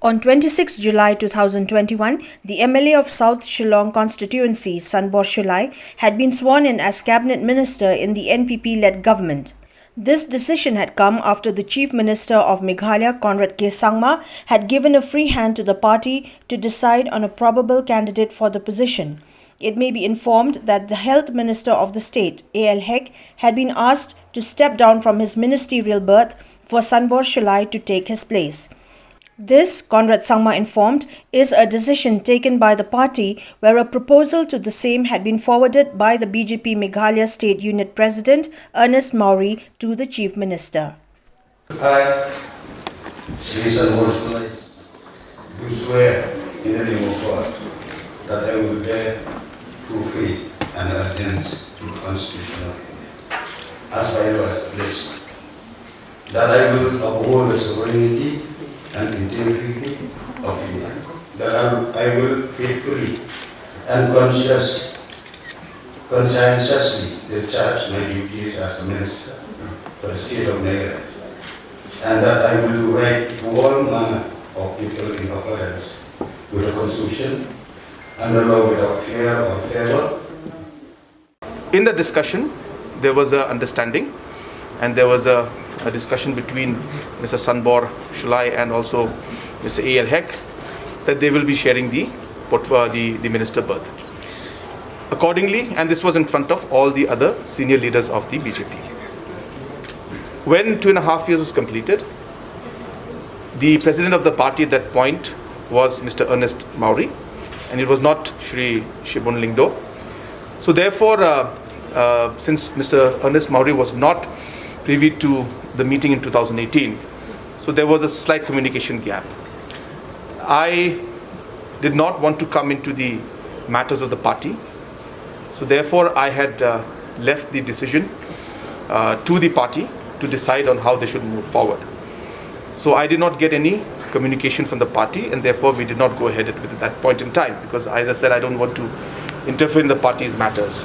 On 26 July 2021, the MLA of South Shillong constituency, Sanbor Shullai, had been sworn in as cabinet minister in the NPP-led government. This decision had come after the Chief Minister of Meghalaya, CONRAD SANGMA, had given a free hand to the party to decide on a probable candidate for the position. It may be informed that the Health Minister of the state, A.L. Hek, had been asked to step down from his ministerial berth for Sanbor Shullai to take his place. This, CONRAD SANGMA informed, is a decision taken by the party where a proposal to the same had been forwarded by the BJP Meghalaya State Unit President EARNEST MAWRIE to the Chief Minister. I, Shri Sanbor Shullai, do swear in the name of God that I will bear true faith and allegiance to the Constitution of India, as I was blessed, that I will uphold the sovereignty and integrity of India, that I will faithfully and conscientiously discharge my duties as a minister for the state of Meghalaya, and that I will do right to all manner of people in accordance with the Constitution and the law without fear or favor. In the discussion, there was an understanding and there was a discussion between Mr. Sanbor Shullai and also Mr. A.L. Hek that they will be sharing the minister berth. Accordingly, and this was in front of all the other senior leaders of the BJP. When 2.5 years was completed, the president of the party at that point was Mr. EARNEST MAWRIE, and it was not Shri Shibun Lingdo. So therefore, since Mr. EARNEST MAWRIE was not privy to the meeting in 2018, so there was a slight communication gap. I did not want to come into the matters of the party, so therefore I had left the decision to the party to decide on how they should move forward. So I did not get any communication from the party, and therefore we did not go ahead with it at that point in time, because as I said, I don't want to interfere in the party's matters.